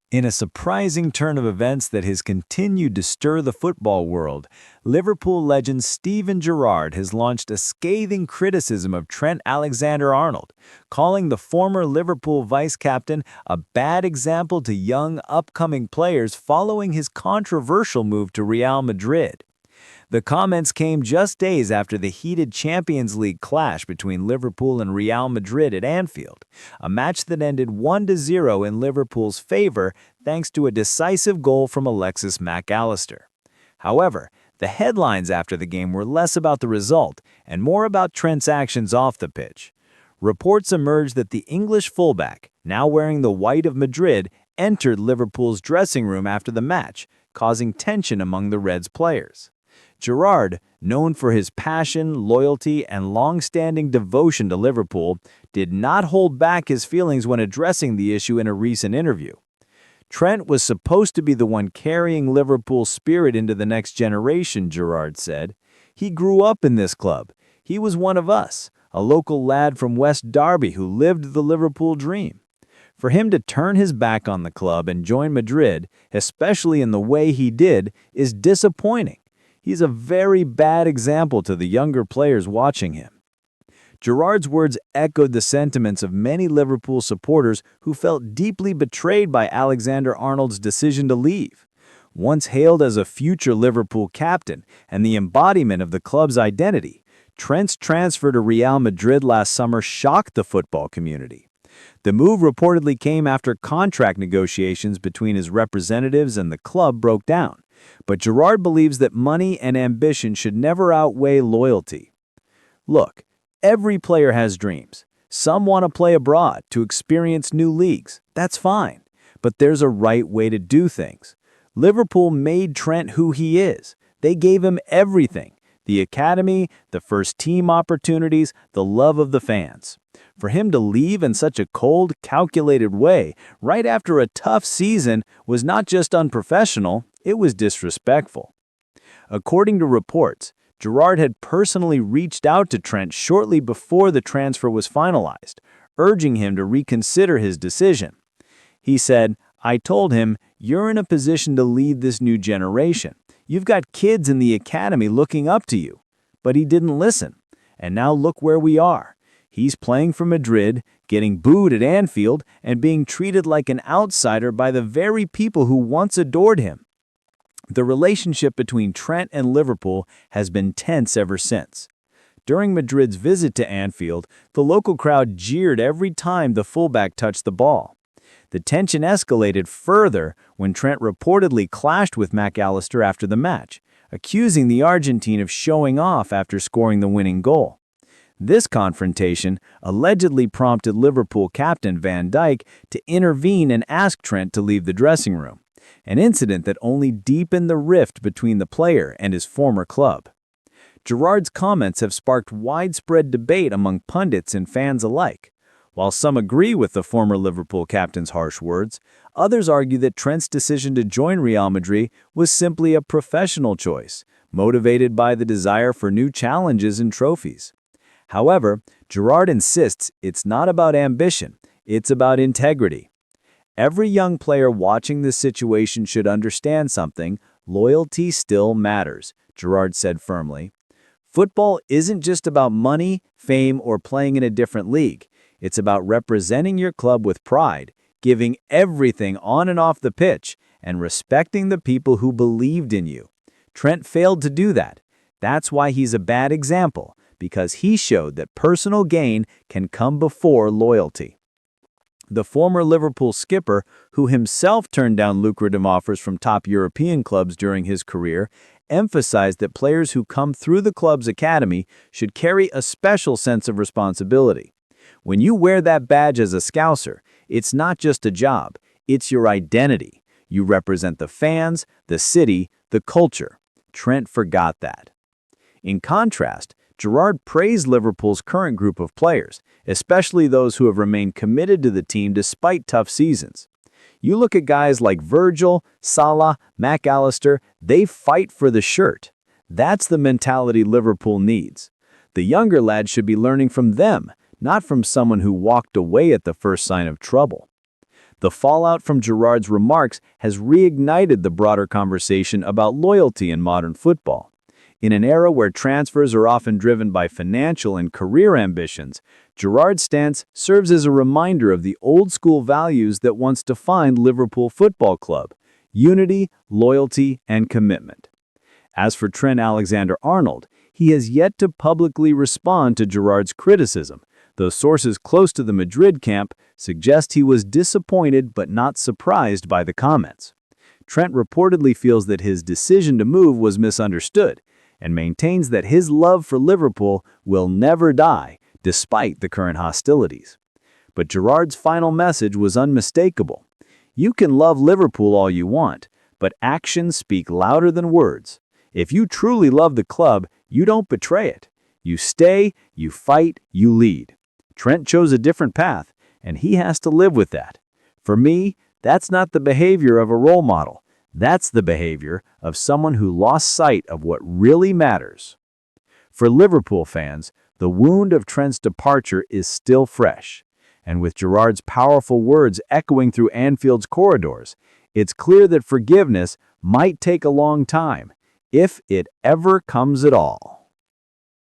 In a surprising turn of events that has continued to stir the football world, Liverpool legend Steven Gerrard has launched a scathing criticism of Trent Alexander-Arnold, calling the former Liverpool vice-captain a bad example to young, upcoming players following his controversial move to Real Madrid. The comments came just days after the heated Champions League clash between Liverpool and Real Madrid at Anfield, a match that ended 1-0 in Liverpool's favor thanks to a decisive goal from Alexis Mac Allister. However, the headlines after the game were less about the result and more about Trent's actions off the pitch. Reports emerged that the English fullback, now wearing the white of Madrid, entered Liverpool's dressing room after the match, causing tension among the Reds players. Gerrard, known for his passion, loyalty, and long-standing devotion to Liverpool, did not hold back his feelings when addressing the issue in a recent interview. Trent was supposed to be the one carrying Liverpool's spirit into the next generation, Gerrard said. He grew up in this club. He was one of us, a local lad from West Derby who lived the Liverpool dream. For him to turn his back on the club and join Madrid, especially in the way he did, is disappointing. He's a very bad example to the younger players watching him. Gerrard's words echoed the sentiments of many Liverpool supporters who felt deeply betrayed by Alexander-Arnold's decision to leave. Once hailed as a future Liverpool captain and the embodiment of the club's identity, Trent's transfer to Real Madrid last summer shocked the football community. The move reportedly came after contract negotiations between his representatives and the club broke down. But Gerrard believes that money and ambition should never outweigh loyalty. Look, every player has dreams. Some want to play abroad to experience new leagues. That's fine. But there's a right way to do things. Liverpool made Trent who he is. They gave him everything: the academy, the first team opportunities, the love of the fans. For him to leave in such a cold, calculated way right after a tough season was not just unprofessional, it was disrespectful. According to reports, Gerrard had personally reached out to Trent shortly before the transfer was finalized, urging him to reconsider his decision. He said, "I told him, you're in a position to lead this new generation. You've got kids in the academy looking up to you." But he didn't listen. And now look where we are. He's playing for Madrid, getting booed at Anfield, and being treated like an outsider by the very people who once adored him. The relationship between Trent and Liverpool has been tense ever since. During Madrid's visit to Anfield, the local crowd jeered every time the fullback touched the ball. The tension escalated further when Trent reportedly clashed with Mac Allister after the match, accusing the Argentine of showing off after scoring the winning goal. This confrontation allegedly prompted Liverpool captain vanDijk to intervene and ask Trent to leave the dressing room, an incident that only deepened the rift between the player and his former club. Gerrard's comments have sparked widespread debate among pundits and fans alike. While some agree with the former Liverpool captain's harsh words, others argue that Trent's decision to join Real Madrid was simply a professional choice, motivated by the desire for new challenges and trophies. However, Gerrard insists it's not about ambition, it's about integrity. Every young player watching this situation should understand something: loyalty still matters, Gerrard said firmly. Football isn't just about money, fame, or playing in a different league. It's about representing your club with pride, giving everything on and off the pitch, and respecting the people who believed in you. Trent failed to do that. That's why he's a bad example, because he showed that personal gain can come before loyalty. The former Liverpool skipper, who himself turned down lucrative offers from top European clubs during his career, emphasized that players who come through the club's academy should carry a special sense of responsibility. When you wear that badge as a Scouser, it's not just a job, it's your identity. You represent the fans, the city, the culture. Trent forgot that. In contrast, Gerrard praised Liverpool's current group of players, especially those who have remained committed to the team despite tough seasons. You look at guys like Virgil, Salah, Mac Allister, they fight for the shirt. That's the mentality Liverpool needs. The younger lads should be learning from them, not from someone who walked away at the first sign of trouble. The fallout from Gerrard's remarks has reignited the broader conversation about loyalty in modern football. In an era where transfers are often driven by financial and career ambitions, Gerrard's stance serves as a reminder of the old-school values that once defined Liverpool Football Club: unity, loyalty, and commitment. As for Trent Alexander-Arnold, he has yet to publicly respond to Gerrard's criticism, though sources close to the Madrid camp suggest he was disappointed but not surprised by the comments. Trent reportedly feels that his decision to move was misunderstood and maintains that his love for Liverpool will never die, despite the current hostilities. But Gerrard's final message was unmistakable. You can love Liverpool all you want, but actions speak louder than words. If you truly love the club, you don't betray it. You stay, you fight, you lead. Trent chose a different path, and he has to live with that. For me, that's not the behavior of a role model. That's the behavior of someone who lost sight of what really matters. For Liverpool fans, the wound of Trent's departure is still fresh. And with Gerrard's powerful words echoing through Anfield's corridors, it's clear that forgiveness might take a long time, if it ever comes at all.